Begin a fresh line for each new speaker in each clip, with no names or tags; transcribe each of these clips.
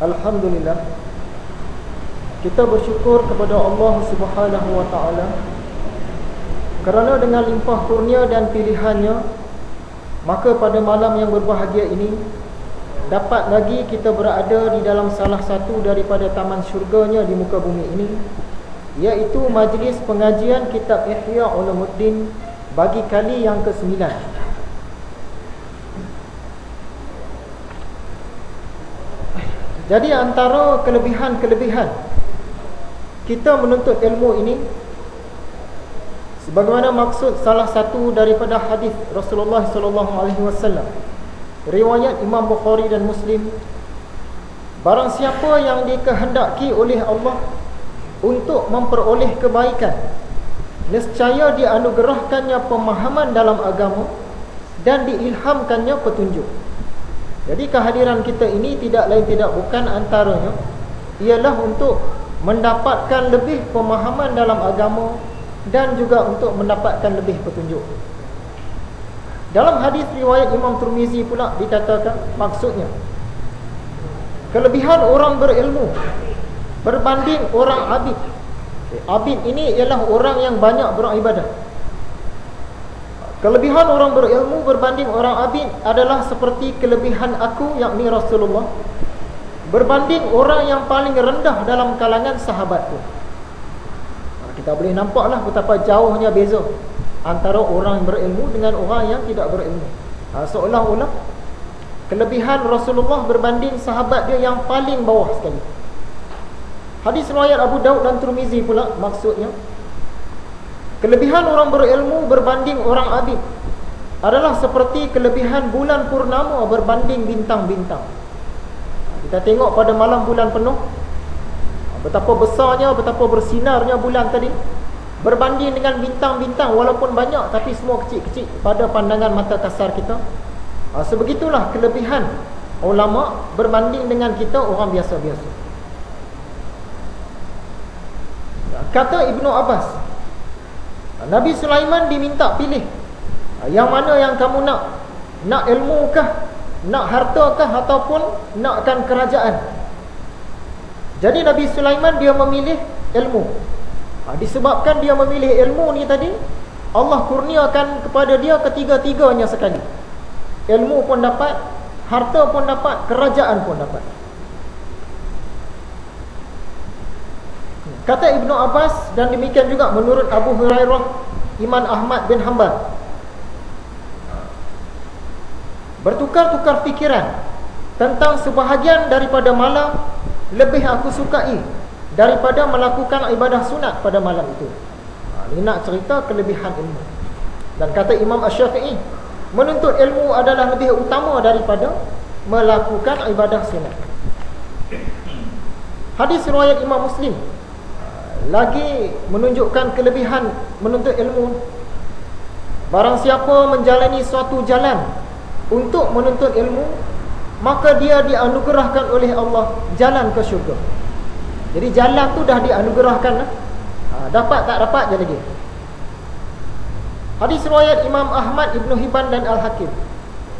Alhamdulillah, kita bersyukur kepada Allah Subhanahu wa taala kerana dengan limpah kurnia dan pilihannya, maka pada malam yang berbahagia ini dapat lagi kita berada di dalam salah satu daripada taman syurganya di muka bumi ini, iaitu majlis pengajian kitab Ihya Ulumuddin bagi kali yang ke-9. Jadi antara kelebihan-kelebihan kita menuntut ilmu ini, sebagaimana maksud salah satu daripada hadis Rasulullah SAW, riwayat Imam Bukhari dan Muslim, barang siapa yang dikehendaki oleh Allah untuk memperoleh kebaikan, nescaya dianugerahkannya pemahaman dalam agama dan diilhamkannya petunjuk. Jadi kehadiran kita ini tidak lain tidak bukan antaranya ialah untuk mendapatkan lebih pemahaman dalam agama dan juga untuk mendapatkan lebih petunjuk. Dalam hadis riwayat Imam Tirmizi pula dikatakan, maksudnya kelebihan orang berilmu berbanding orang abid. Abid ini ialah orang yang banyak beribadah. Kelebihan orang berilmu berbanding orang abid adalah seperti kelebihan aku, yakni Rasulullah, berbanding orang yang paling rendah dalam kalangan sahabatku. Kita boleh nampaklah betapa jauhnya beza antara orang yang berilmu dengan orang yang tidak berilmu. Seolah-olah kelebihan Rasulullah berbanding sahabat dia yang paling bawah sekali. Hadis riwayat Abu Daud dan Tirmizi pula, maksudnya kelebihan orang berilmu berbanding orang abid adalah seperti kelebihan bulan purnama berbanding bintang-bintang. Kita tengok pada malam bulan penuh, betapa besarnya, betapa bersinarnya bulan tadi, berbanding dengan bintang-bintang walaupun banyak tapi semua kecil-kecil pada pandangan mata kasar kita. Sebegitulah kelebihan ulama berbanding dengan kita orang biasa-biasa. Kata Ibnu Abbas, Nabi Sulaiman diminta pilih, yang mana yang kamu nak? Nak ilmu kah? Nak harta kah? Ataupun nakkan kerajaan? Jadi Nabi Sulaiman dia memilih ilmu. Disebabkan dia memilih ilmu ni tadi, Allah kurniakan kepada dia ketiga-tiganya sekali. Ilmu pun dapat, harta pun dapat, kerajaan pun dapat. Kata Ibnu Abbas, dan demikian juga menurut Abu Hurairah, Imam Ahmad bin Hanbal, bertukar-tukar fikiran tentang sebahagian daripada malam lebih aku sukai daripada melakukan ibadah sunat pada malam itu. Ini nak cerita kelebihan ilmu. Dan kata Imam Asy-Syafi'i, menuntut ilmu adalah lebih utama daripada melakukan ibadah sunat. Hadis riwayat Imam Muslim lagi menunjukkan kelebihan menuntut ilmu. Barang siapa menjalani suatu jalan untuk menuntut ilmu, maka dia dianugerahkan oleh Allah jalan ke syurga. Jadi jalan tu dah dianugerahkan, dapat tak dapat je lagi. Hadis riwayat Imam Ahmad, Ibnu Hibban dan Al-Hakim,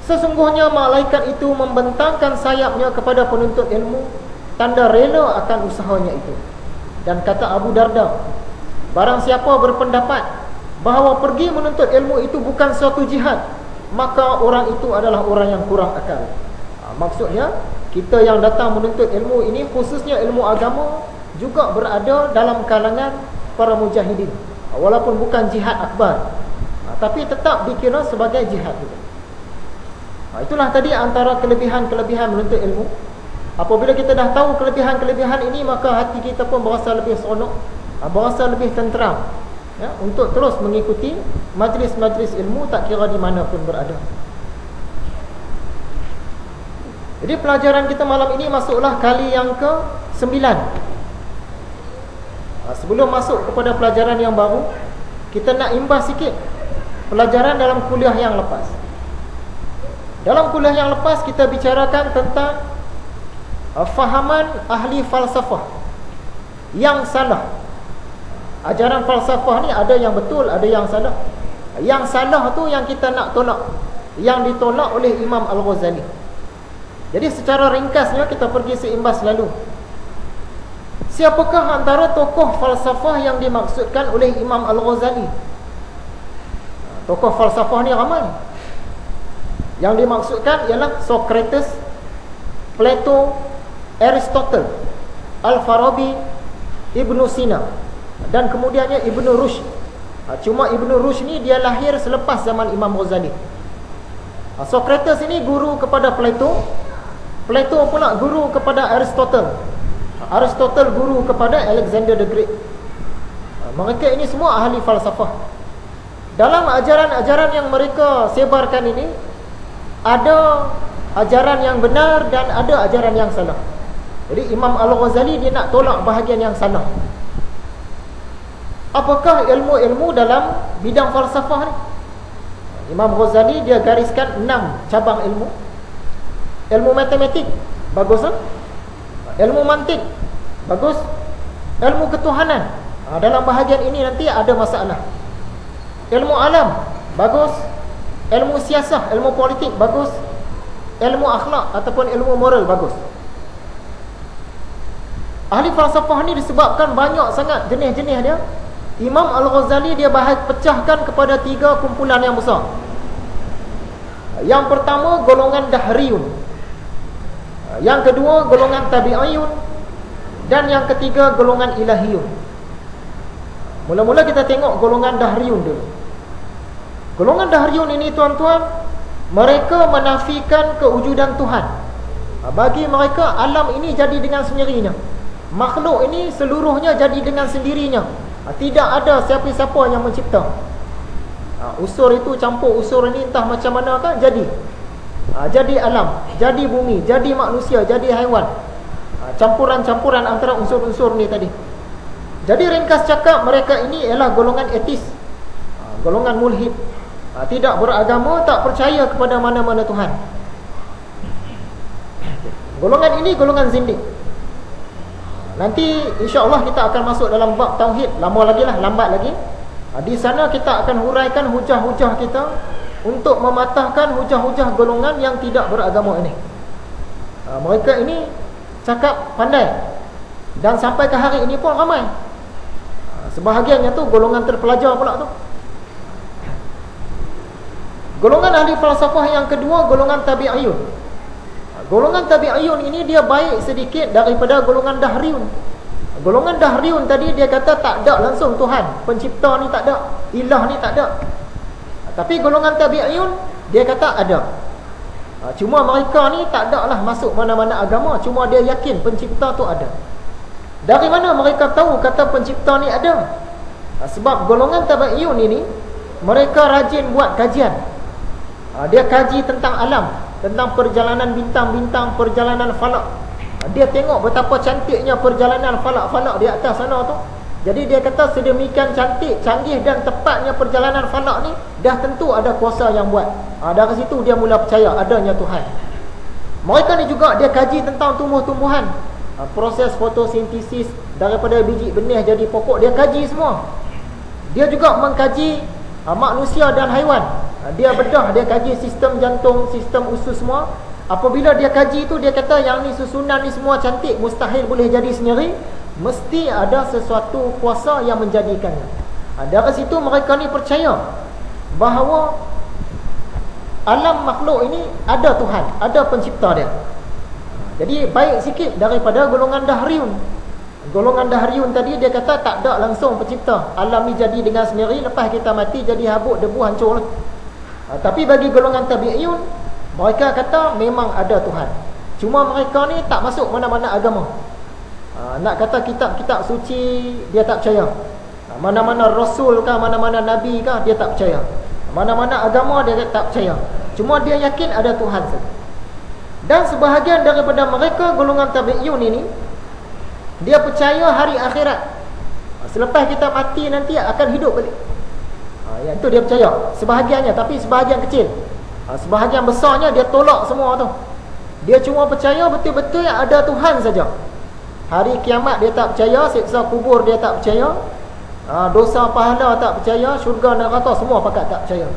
sesungguhnya malaikat itu membentangkan sayapnya kepada penuntut ilmu, tanda rela akan usahanya itu. Dan kata Abu Darda, barang siapa berpendapat bahawa pergi menuntut ilmu itu bukan suatu jihad, maka orang itu adalah orang yang kurang akal. Maksudnya kita yang datang menuntut ilmu ini, khususnya ilmu agama, juga berada dalam kalangan para mujahidin, walaupun bukan jihad akbar, tapi tetap dikira sebagai jihad juga. Itulah tadi antara kelebihan-kelebihan menuntut ilmu. Apabila kita dah tahu kelebihan-kelebihan ini, maka hati kita pun berasa lebih seronok, berasa lebih tenteram, ya, untuk terus mengikuti majlis-majlis ilmu tak kira di mana pun berada. Jadi pelajaran kita malam ini masuklah kali yang ke-9. Sebelum masuk kepada pelajaran yang baru, kita nak imbas sikit pelajaran dalam kuliah yang lepas. Dalam kuliah yang lepas kita bicarakan tentang fahaman ahli falsafah yang salah. Ajaran falsafah ni ada yang betul, ada yang salah. Yang salah tu yang kita nak tolak, yang ditolak oleh Imam Al-Ghazali. Jadi secara ringkasnya kita pergi seimbas lalu. Siapakah antara tokoh falsafah yang dimaksudkan oleh Imam Al-Ghazali? Tokoh falsafah ni ramai. Yang dimaksudkan ialah Socrates, Plato, Aristotle, Al-Farabi, Ibn Sina, dan kemudiannya Ibn Rushd. Cuma Ibn Rushd ni dia lahir selepas zaman Imam Ghazali. Socrates ini guru kepada Plato, Plato pula guru kepada Aristotle, Aristotle guru kepada Alexander the Great. Mereka ini semua ahli falsafah. Dalam ajaran-ajaran yang mereka sebarkan ini, ada ajaran yang benar dan ada ajaran yang salah. Jadi Imam Al-Ghazali dia nak tolak bahagian yang salah. Apakah ilmu-ilmu dalam bidang falsafah ni? Imam Ghazali dia gariskan 6 cabang ilmu. Ilmu matematik, bagus kan? Ilmu mantik, bagus. Ilmu ketuhanan, dalam bahagian ini nanti ada masalah. Ilmu alam, bagus. Ilmu siasah, ilmu politik, bagus. Ilmu akhlak ataupun ilmu moral, bagus. Ahli falsafah ni disebabkan banyak sangat jenis-jenis dia. Imam Al-Ghazali dia pecahkan kepada 3 kumpulan yang besar. Yang pertama golongan Dahriyun, yang kedua golongan Tabi'iyun, dan yang ketiga golongan Ilahiyun. Mula-mula kita tengok golongan Dahriyun dulu. Golongan Dahriyun ini tuan-tuan, mereka menafikan kewujudan Tuhan. Bagi mereka alam ini jadi dengan sendirinya. Makhluk ini seluruhnya jadi dengan sendirinya. Tidak ada siapa-siapa yang mencipta. Unsur itu campur unsur ini entah macam mana kan jadi. Jadi alam, jadi bumi, jadi manusia, jadi haiwan. Campuran-campuran antara unsur-unsur ni tadi. Jadi ringkas cakap, mereka ini ialah golongan etis, golongan mulhid, tidak beragama, tak percaya kepada mana-mana Tuhan. Golongan ini golongan zindik. Nanti insya-Allah kita akan masuk dalam bab tauhid. Lama lagi lah, lambat lagi. Di sana kita akan huraikan hujah-hujah kita untuk mematahkan hujah-hujah golongan yang tidak beragama ini. Mereka ini cakap pandai, dan sampai ke hari ini pun ramai. Sebahagiannya tu golongan terpelajar pula tu. Golongan ahli falsafah yang kedua, golongan Tabi'iyun. Golongan Tabi'iyun ini dia baik sedikit daripada golongan Dahriyun. Golongan Dahriyun tadi dia kata tak ada langsung Tuhan, pencipta ni tak ada, ilah ni tak ada. Tapi golongan Tabi'iyun dia kata ada. Cuma mereka ni tak ada lah masuk mana-mana agama, cuma dia yakin pencipta tu ada. Dari mana mereka tahu kata pencipta ni ada? Sebab golongan Tabi'iyun ini mereka rajin buat kajian. Dia kaji tentang alam, tentang perjalanan bintang-bintang, perjalanan falak. Dia tengok betapa cantiknya perjalanan falak-falak di atas sana tu. Jadi dia kata sedemikian cantik, canggih dan tepatnya perjalanan falak ni, dah tentu ada kuasa yang buat. Dari situ dia mula percaya adanya Tuhan. Mereka ni juga dia kaji tentang tumbuh-tumbuhan, proses fotosintesis daripada biji benih jadi pokok, dia kaji semua. Dia juga mengkaji manusia dan haiwan. Dia bedah, dia kaji sistem jantung, sistem usus semua. Apabila dia kaji itu, dia kata yang ni susunan ni semua cantik, mustahil boleh jadi sendiri, mesti ada sesuatu kuasa yang menjadikannya. Dari situ mereka ni percaya bahawa alam makhluk ini ada Tuhan, ada pencipta dia. Jadi baik sikit daripada golongan Dahriyun. Golongan Dahriyun tadi dia kata tak ada langsung pencipta, alam ni jadi dengan sendiri, lepas kita mati jadi habuk, debu, hancur lah. Tapi bagi golongan Tabi'iyun, mereka kata memang ada Tuhan, cuma mereka ni tak masuk mana-mana agama. Nak kata kitab-kitab suci dia tak percaya, mana-mana rasul kah, mana-mana nabi kah dia tak percaya, mana-mana agama dia tak percaya, cuma dia yakin ada Tuhan saja. Dan sebahagian daripada mereka golongan Tabi'iyun ini, dia percaya hari akhirat, selepas kita mati nanti akan hidup balik. Yang tu dia percaya, sebahagiannya, tapi sebahagian kecil. Sebahagian besarnya dia tolak semua tu. Dia cuma percaya betul-betul ada Tuhan saja. Hari kiamat dia tak percaya, siksa kubur dia tak percaya, dosa pahala tak percaya, syurga neraka semua pakat tak percaya.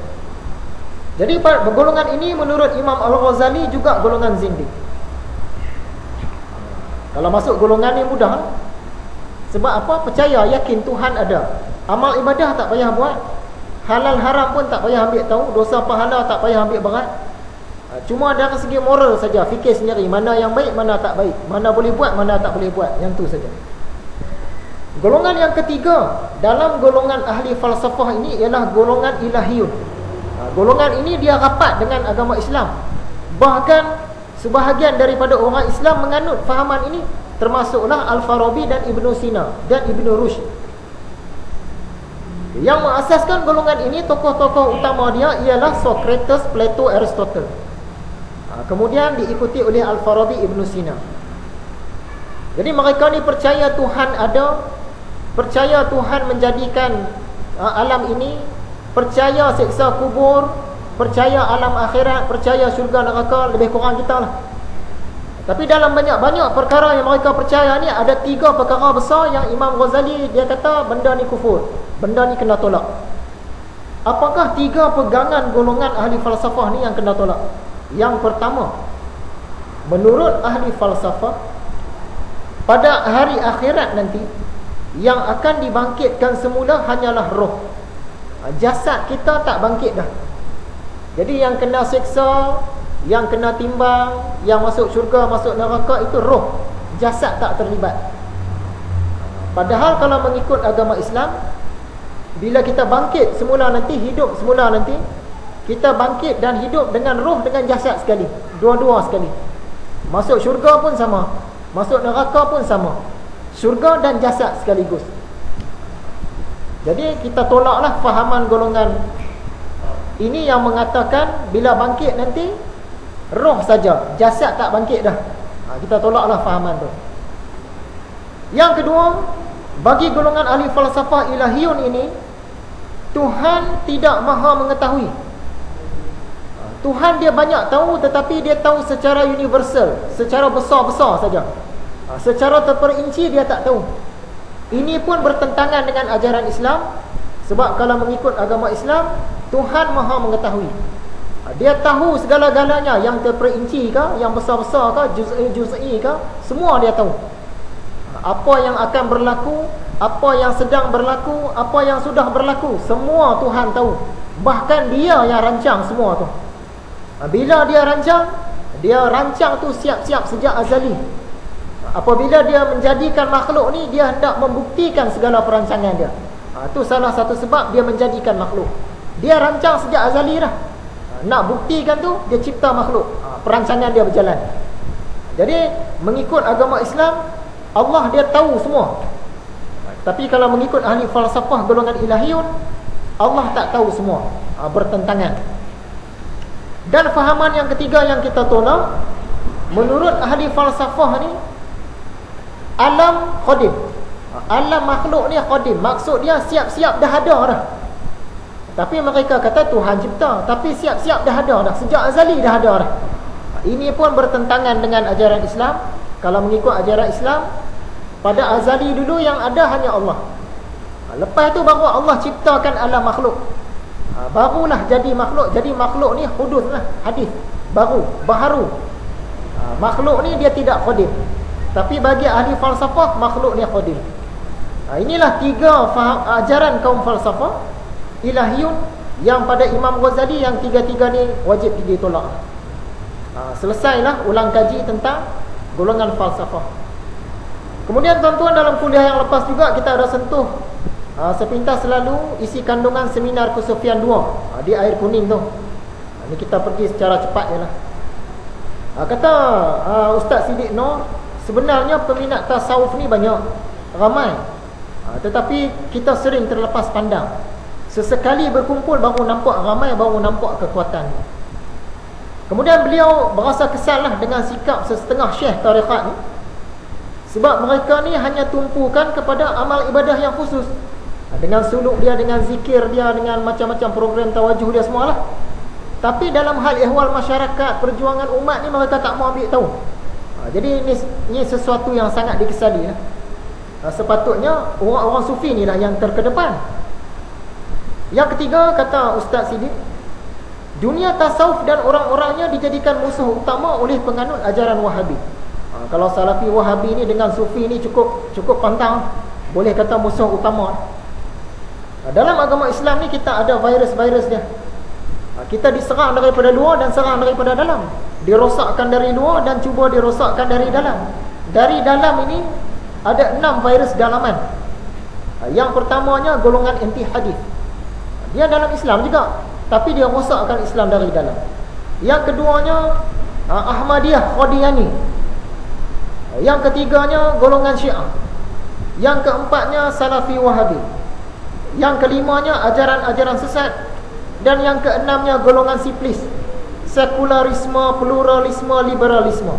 Jadi golongan ini menurut Imam Al-Ghazali juga golongan zindik. Kalau masuk golongan ni mudah. Sebab apa? Percaya, yakin Tuhan ada. Amal ibadah tak payah buat. Halal haram pun tak payah ambil tahu. Dosa pahala tak payah ambil berat. Cuma dari segi moral saja, fikir sendiri mana yang baik, mana tak baik, mana boleh buat, mana tak boleh buat. Yang tu saja. Golongan yang ketiga dalam golongan ahli falsafah ini ialah golongan ilahiyun. Golongan ini dia rapat dengan agama Islam. Bahkan sebahagian daripada orang Islam menganut fahaman ini, termasuklah Al-Farabi dan Ibn Sina dan Ibn Rushd. Yang mengasaskan golongan ini, tokoh-tokoh utama dia ialah Socrates, Plato, Aristotle. Kemudian diikuti oleh Al-Farabi, Ibn Sina. Jadi mereka ni percaya Tuhan ada, percaya Tuhan menjadikan alam ini, percaya siksa kubur, percaya alam akhirat, percaya syurga neraka, lebih kurang kita lah. Tapi dalam banyak-banyak perkara yang mereka percaya ni, ada 3 perkara besar yang Imam Ghazali dia kata benda ni kufur, benda ni kena tolak. Apakah 3 pegangan golongan ahli falsafah ni yang kena tolak? Yang pertama, menurut ahli falsafah, pada hari akhirat nanti yang akan dibangkitkan semula hanyalah roh. Jasad kita tak bangkit dah. Jadi yang kena siksa, yang kena timbang, yang masuk syurga, masuk neraka, itu roh. Jasad tak terlibat. Padahal kalau mengikut agama Islam, bila kita bangkit semula nanti, hidup semula nanti, kita bangkit dan hidup dengan roh, dengan jasad sekali. Dua-dua sekali. Masuk syurga pun sama, masuk neraka pun sama. Syurga dan jasad sekaligus. Jadi kita tolaklah fahaman golongan ini yang mengatakan bila bangkit nanti roh saja, jasad tak bangkit dah. Kita tolaklah fahaman tu. Yang kedua, bagi golongan ahli falsafah ilahiyun ini, Tuhan tidak maha mengetahui. Tuhan dia banyak tahu, tetapi dia tahu secara universal, secara besar-besar saja. Secara terperinci dia tak tahu. Ini pun bertentangan dengan ajaran Islam. Sebab kalau mengikut agama Islam, Tuhan maha mengetahui. Dia tahu segala-galanya, yang terperinci ke, yang besar-besar ke, juz'i ke, semua dia tahu. Apa yang akan berlaku, apa yang sedang berlaku, apa yang sudah berlaku, semua Tuhan tahu. Bahkan dia yang rancang semua tu. Bila dia rancang tu siap-siap sejak azali. Apabila dia menjadikan makhluk ni, dia hendak membuktikan segala perancangan dia. Itu salah satu sebab dia menjadikan makhluk. Dia rancang sejak azali dah. Nak buktikan tu, dia cipta makhluk. Perancangan dia berjalan. Jadi mengikut agama Islam, Allah dia tahu semua. Tapi kalau mengikut ahli falsafah golongan ilahiyun, Allah tak tahu semua. Bertentangan. Dan fahaman yang ketiga yang kita tolak, menurut ahli falsafah ni, alam qadim. Alam makhluk ni qadim. Maksud dia siap-siap dah ada dah. Tapi mereka kata Tuhan cipta, tapi siap-siap dah ada dah. Sejak azali dah ada dah. Ini pun bertentangan dengan ajaran Islam. Kalau mengikut ajaran Islam, pada azali dulu yang ada hanya Allah. Lepas tu baru Allah ciptakan alam makhluk. Barulah jadi makhluk. Jadi makhluk ni hudus lah, hadis, baharu. Makhluk ni dia tidak qadim. Tapi bagi ahli falsafah, makhluk ni qadim. Inilah 3 ajaran kaum falsafah ilahiyun yang pada Imam Ghazali, yang 3-3 ni wajib ditolak. Selesailah ulang kaji tentang golongan falsafah. Kemudian tuan-tuan, dalam kuliah yang lepas juga kita ada sentuh sepintas selalu isi kandungan seminar Kusufian 2 di Air Kuning tu. Ini kita pergi secara cepat je lah. Kata Ustaz Siddiq Nur, sebenarnya peminat tasawuf ni banyak, ramai. Tetapi kita sering terlepas pandang. Sesekali berkumpul baru nampak ramai, baru nampak kekuatan. Kemudian beliau berasa kesal lah dengan sikap sesetengah syekh tarekat ni. Sebab mereka ni hanya tumpukan kepada amal ibadah yang khusus. Dengan suluk dia, dengan zikir dia, dengan macam-macam program tawajuh dia semualah. Tapi dalam hal ehwal masyarakat, perjuangan umat ni mereka tak mau ambil tahu. Jadi ini sesuatu yang sangat dikesali lah. Sepatutnya orang-orang sufi ni lah yang terkedepan. Yang ketiga, kata Ustaz Siddiq, dunia tasawuf dan orang-orangnya dijadikan musuh utama oleh penganut ajaran Wahabi. Kalau Salafi Wahabi ni dengan Sufi ni cukup pantang, boleh kata musuh utama. Dalam agama Islam ni kita ada virus-virus dia. Kita diserang daripada luar dan serang daripada dalam. Dirosakkan dari luar dan cuba dirosakkan dari dalam. Dari dalam ini ada 6 virus dalaman. Yang pertamanya golongan anti hadis. Dia dalam Islam juga, tapi dia rosakkan Islam dari dalam. Yang keduanya Ahmadiyah Qadiani. Yang ketiganya golongan Syiah. Yang keempatnya Salafi Wahabi. Yang kelimanya ajaran-ajaran sesat. Dan yang keenamnya golongan siplis, sekularisme, pluralisme, liberalisme.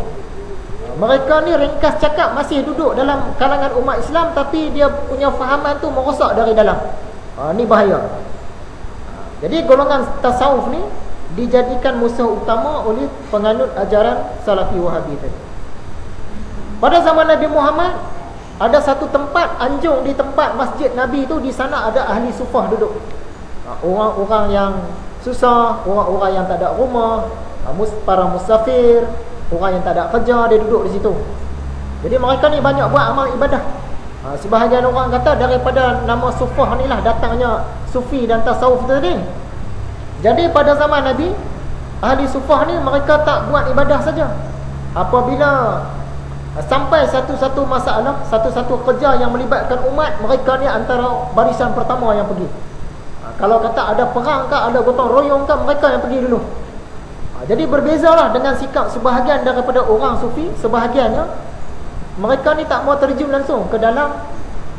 Mereka ni ringkas cakap masih duduk dalam kalangan umat Islam, tapi dia punya fahaman tu merosak dari dalam. Ni bahaya. Jadi golongan tasawuf ni dijadikan musuh utama oleh penganut ajaran Salafi Wahabi tadi. Pada zaman Nabi Muhammad, ada satu tempat anjung di tempat masjid Nabi tu, di sana ada ahli sufah duduk. Orang-orang yang susah, orang-orang yang tak ada rumah, para musafir, orang yang tak ada kerja, dia duduk di situ. Jadi mereka ni banyak buat amal ibadah. Sebahagian orang kata daripada nama sufah ni lah datangnya sufi dan tasawuf tadi. Jadi pada zaman Nabi, ahli sufah ni mereka tak buat ibadah saja. Apabila sampai satu-satu masalah, satu-satu kerja yang melibatkan umat, mereka ni antara barisan pertama yang pergi. Kalau kata ada perang ke, ada gotong royong ke, mereka yang pergi dulu. Jadi berbezalah dengan sikap sebahagian daripada orang sufi. Sebahagiannya mereka ni tak mau terjun langsung ke dalam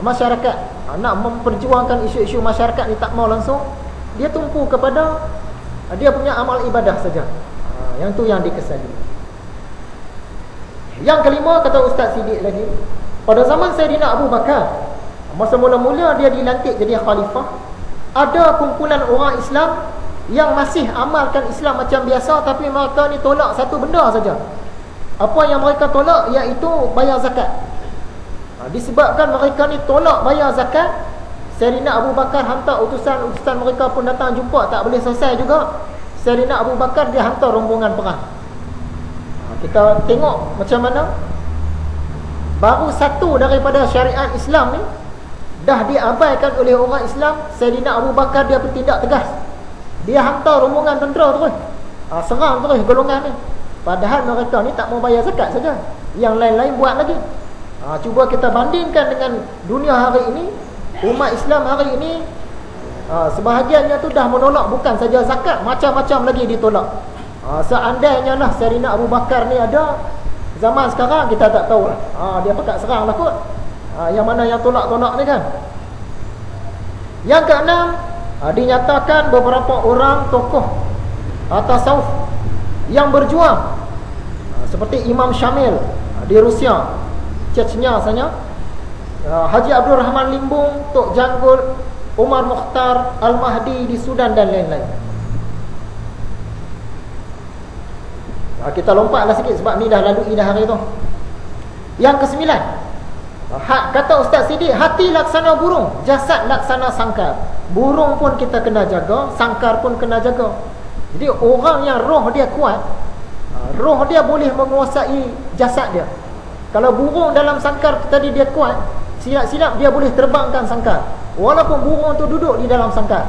masyarakat, nak memperjuangkan isu-isu masyarakat ni tak mau langsung. Dia tumpu kepada dia punya amal ibadah saja. Yang tu yang dikesali. Yang kelima, kata Ustaz Siddiq lagi, pada zaman Sayyidina Abu Bakar, masa mula-mula dia dilantik jadi khalifah, ada kumpulan orang Islam yang masih amalkan Islam macam biasa, tapi mereka ni tolak satu benda saja. Apa yang mereka tolak, iaitu bayar zakat. Disebabkan mereka ni tolak bayar zakat, Sayyidina Abu Bakar hantar utusan mereka pun datang jumpa, tak boleh selesai juga. Sayyidina Abu Bakar dia hantar rombongan perang. Kita tengok macam mana baru satu daripada syariat Islam ni dah diabaikan oleh orang Islam. Sayyidina Abu Bakar dia bertindak tegas. Dia hantar rombongan tentera terus, serang terus golongan ni. Padahal mereka ni tak mau bayar zakat saja, yang lain-lain buat lagi. Cuba kita bandingkan dengan dunia hari ini. Umat Islam hari ini sebahagiannya tu dah menolak bukan saja zakat, macam-macam lagi ditolak. Seandainya lah Sayyidina Abu Bakar ni ada zaman sekarang, kita tak tahu lah. Dia pekat serang lah kot. Yang mana yang tolak-tolak ni kan. Yang keenam, dinyatakan beberapa orang tokoh tasawuf yang berjuang, seperti Imam Syamil di Rusia, Chechnya sana, Haji Abdul Rahman Limbung, Tok Janggul, Umar Mukhtar, Al-Mahdi di Sudan dan lain-lain. Kita lompatlah sikit sebab ni dah lalui dah hari tu. Yang kesembilan, kata Ustaz Siddiq, hati laksana burung, jasad laksana sangkar. Burung pun kita kena jaga, sangkar pun kena jaga. Jadi orang yang roh dia kuat, roh dia boleh menguasai jasad dia. Kalau burung dalam sangkar tadi dia kuat, silap-silap dia boleh terbangkan sangkar, walaupun burung tu duduk di dalam sangkar.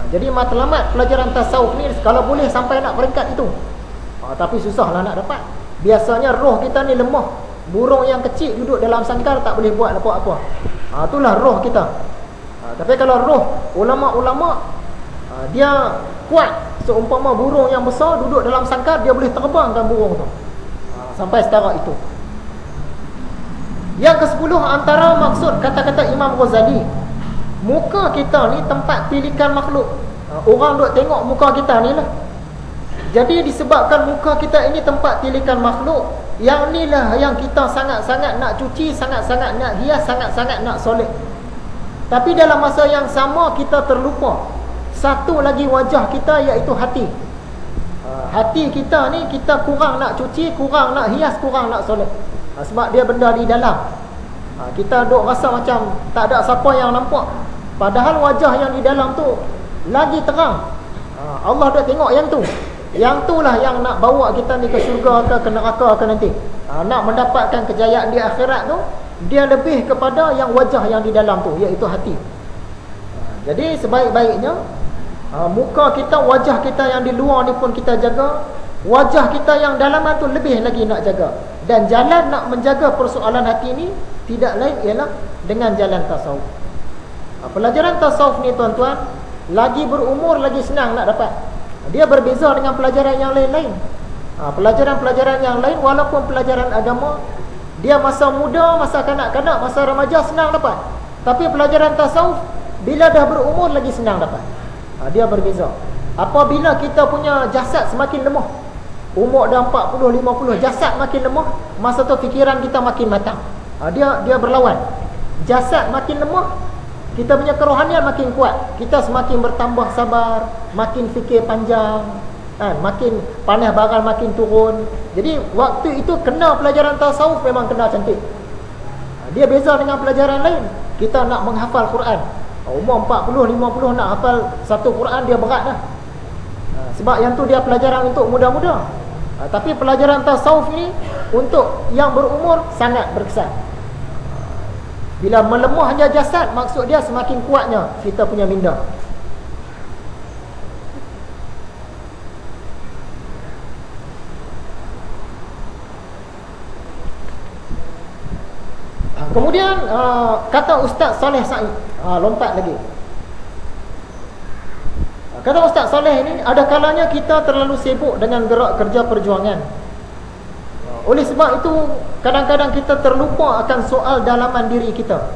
Jadi matlamat pelajaran tasawuf ni kalau boleh sampai nak peringkat itu. Tapi susahlah nak dapat. Biasanya roh kita ni lemah. Burung yang kecil duduk dalam sangkar tak boleh buat apa-apa. Itulah roh kita. Tapi kalau roh ulama-ulama, dia kuat. Seumpama burung yang besar duduk dalam sangkar, dia boleh terbangkan burung tu. Sampai setara itu. Yang ke-10, antara maksud kata-kata Imam Ghazali, muka kita ni tempat tilikan makhluk. Orang duk tengok muka kita ni lah. Jadi disebabkan muka kita ini tempat tilikan makhluk, yang inilah yang kita sangat-sangat nak cuci, sangat-sangat nak hias, sangat-sangat nak soleh. Tapi dalam masa yang sama kita terlupa satu lagi wajah kita, iaitu hati. Hati kita ni kita kurang nak cuci, kurang nak hias, kurang nak soleh. Sebab dia benda di dalam. Kita duk rasa macam tak ada siapa yang nampak, padahal wajah yang di dalam tu lagi terang. Allah dah tengok yang tu. Yang itulah yang nak bawa kita ni ke syurga ke neraka ke nanti. nak mendapatkan kejayaan di akhirat tu, dia lebih kepada yang wajah yang di dalam tu, iaitu hati. Jadi sebaik-baiknya muka kita, wajah kita yang di luar ni pun kita jaga, wajah kita yang dalaman tu lebih lagi nak jaga. Dan jalan nak menjaga persoalan hati ni tidak lain ialah dengan jalan tasawuf. Pelajaran tasawuf ni tuan-tuan, lagi berumur lagi senang nak dapat. Dia berbeza dengan pelajaran yang lain-lain. Pelajaran-pelajaran yang lain, walaupun pelajaran agama, dia masa muda, masa kanak-kanak, masa remaja senang dapat. Tapi pelajaran tasawuf, bila dah berumur lagi senang dapat. Dia berbeza. Apabila kita punya jasad semakin lemah, umur dah 40, 50, jasad makin lemah, masa tu fikiran kita makin matang. Dia berlawan. Jasad makin lemah, kita punya kerohanian makin kuat. Kita semakin bertambah sabar, makin fikir panjang, makin panas baral makin turun. Jadi waktu itu kena pelajaran tasawuf memang kena cantik. Dia beza dengan pelajaran lain. Kita nak menghafal Quran, umur 40, 50 nak hafal satu Quran dia berat dah. Sebab yang tu dia pelajaran untuk muda-muda. Tapi pelajaran tasawuf ni untuk yang berumur sangat berkesan. Bila melemahnya jasad, maksud dia semakin kuatnya kita punya minda. Kemudian kata Ustaz Saleh Said, lompat lagi. Kata Ustaz Saleh ini, ada kalanya kita terlalu sibuk dengan gerak kerja perjuangan. Oleh sebab itu kadang-kadang kita terlupa akan soal dalaman diri kita.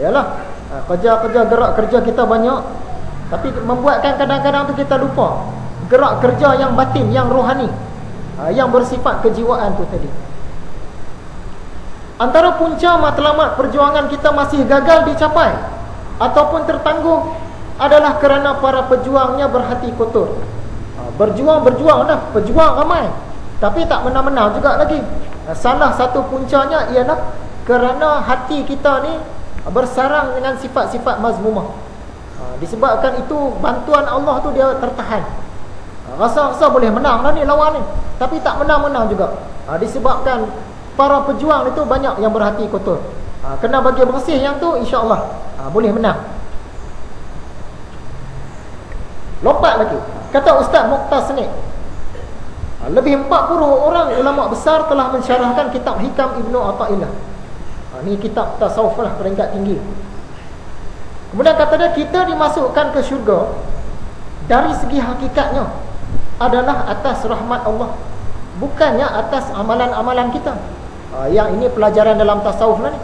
Yalah, kerja-kerja gerak kerja kita banyak, tapi membuatkan kadang-kadang tu kita lupa gerak kerja yang batin, yang rohani, yang bersifat kejiwaan tu tadi. Antara punca matlamat perjuangan kita masih gagal dicapai ataupun tertangguh adalah kerana para pejuangnya berhati kotor. Berjuang dah, pejuang ramai, tapi tak menang-menang juga lagi. Salah satu puncanya ialah kerana hati kita ni bersarang dengan sifat-sifat mazmumah. Disebabkan itu bantuan Allah tu dia tertahan. Rasa-rasa boleh menang dah ni lawan ni, tapi tak menang-menang juga. Disebabkan para pejuang itu banyak yang berhati kotor. Kena bagi bersih yang tu, insya-Allah boleh menang. Lompat lagi. Kata Ustaz Muqtas Senik, lebih 40 orang ulama besar telah mensyarahkan kitab Hikam Ibnu Athaillah. Ni kitab tasawuf lah, peringkat tinggi. Kemudian kata dia, kita dimasukkan ke syurga dari segi hakikatnya adalah atas rahmat Allah, bukannya atas amalan-amalan kita. Yang ini pelajaran dalam tasawuf lah ni.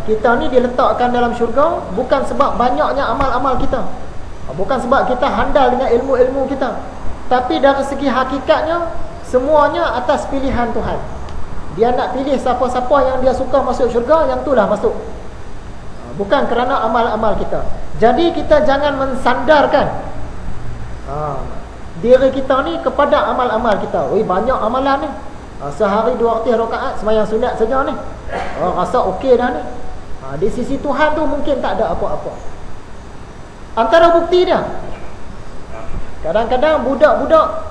Kita ni diletakkan dalam syurga bukan sebab banyaknya amal-amal kita, bukan sebab kita handal dengan ilmu-ilmu kita, tapi dari segi hakikatnya semuanya atas pilihan Tuhan. Dia nak pilih siapa-siapa yang dia suka masuk syurga, yang itulah masuk, bukan kerana amal-amal kita. Jadi kita jangan mensandarkan diri kita ni kepada amal-amal kita. Banyak amalan ni, sehari 2 rakaat sembahyang sunat saja ni, rasa okey dah ni. Di sisi Tuhan tu mungkin tak ada apa-apa. Antara bukti dia, kadang-kadang budak-budak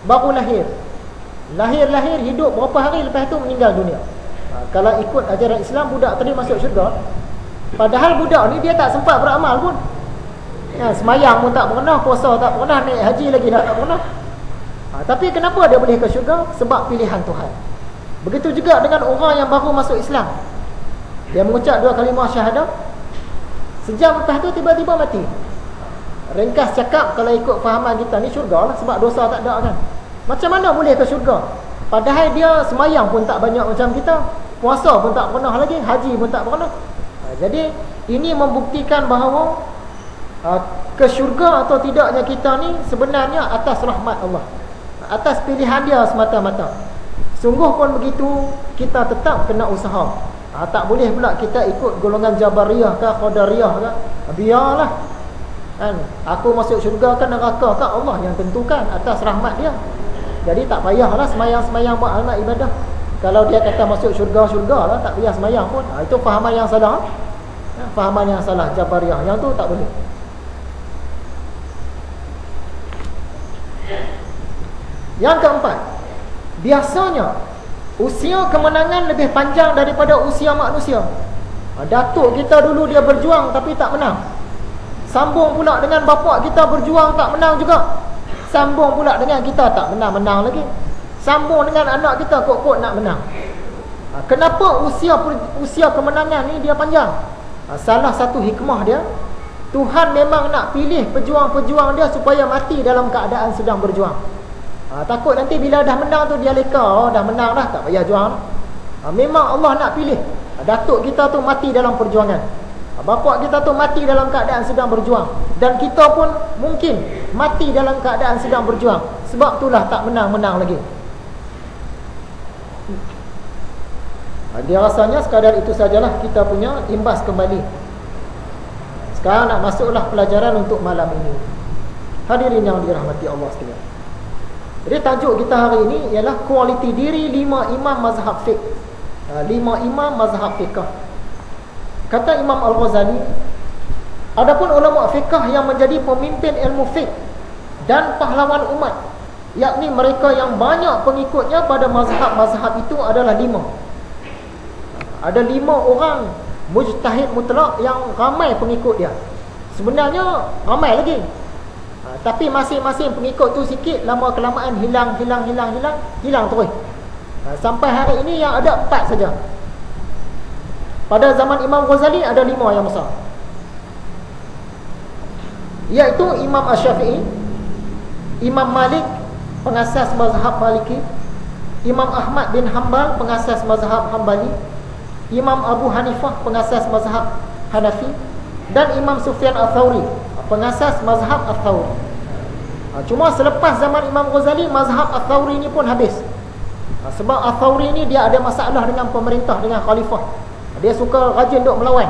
baru lahir hidup berapa hari lepas tu meninggal dunia. Kalau ikut ajaran Islam, budak tadi masuk syurga, padahal budak ni dia tak sempat beramal pun. Semayang pun tak pernah, puasa tak pernah, naik haji lagi dah tak pernah. Tapi kenapa dia boleh ke syurga? Sebab pilihan Tuhan. Begitu juga dengan orang yang baru masuk Islam. Dia mengucap 2 kalimah syahadah, sejam lepas tu tiba-tiba mati. Ringkas cakap, kalau ikut fahaman kita ni syurga lah, sebab dosa tak ada kan. Macam mana boleh ke syurga? Padahal dia semayang pun tak banyak macam kita, puasa pun tak pernah lagi, haji pun tak pernah. Jadi ini membuktikan bahawa ke syurga atau tidaknya kita ni sebenarnya atas rahmat Allah, atas pilihan dia semata-mata. Sungguh pun begitu, kita tetap kena usaha. Tak boleh pula kita ikut golongan Jabariyah ke Qadariyah ke. Biarlah kan, aku masuk syurga ke neraka ke, Allah yang tentukan atas rahmat dia. Jadi tak payahlah semayang-semayang buat amal ibadah. Kalau dia kata masuk syurga lah, tak payah semayang pun. Itu fahaman yang salah. Fahaman yang salah Jabariyah, yang tu tak boleh. Yang keempat, biasanya Usia kemenangan lebih panjang daripada usia manusia. Datuk kita dulu dia berjuang tapi tak menang. Sambung pula dengan bapak kita berjuang tak menang juga. Sambung pula dengan kita tak menang-menang lagi. Sambung dengan anak kita kok-kok nak menang. Kenapa usia kemenangan ni dia panjang? Salah satu hikmah dia, Tuhan memang nak pilih pejuang-pejuang dia supaya mati dalam keadaan sedang berjuang. Takut nanti bila dah menang tu dia leka, dah menang dah, tak payah juang. Memang Allah nak pilih datuk kita tu mati dalam perjuangan, bapak kita tu mati dalam keadaan sedang berjuang, dan kita pun mungkin mati dalam keadaan sedang berjuang. Sebab itulah tak menang-menang lagi. Dia rasanya sekadar itu sajalah kita punya imbas kembali. Sekarang nak masuklah pelajaran untuk malam ini. Hadirin yang dirahmati Allah sekalian. Jadi tajuk kita hari ini ialah kualiti diri 5 imam mazhab fiqh. 5 imam mazhab fiqh. Kata Imam Al-Ghazali, adapun ulama fiqh yang menjadi pemimpin ilmu fiqh dan pahlawan umat, yakni mereka yang banyak pengikutnya pada mazhab-mazhab itu adalah 5. Ada 5 orang mujtahid mutlak yang ramai pengikut dia. Sebenarnya ramai lagi, tapi masing-masing pengikut tu sikit, lama kelamaan hilang terus. Sampai hari ini yang ada 4 saja. Pada zaman Imam Ghazali ada 5 yang besar, iaitu Imam Asy-Syafi'i, Imam Malik pengasas mazhab Maliki, Imam Ahmad bin Hanbal pengasas mazhab Hanbali, Imam Abu Hanifah pengasas mazhab Hanafi, dan Imam Sufyan Ats-Tsauri pengasas mazhab Ats-Tsauri. Cuma selepas zaman Imam Ghazali, mazhab Ats-Tsauri ni pun habis. Sebab Ats-Tsauri ni dia ada masalah dengan pemerintah, dengan khalifah. Dia suka rajin duk melawan.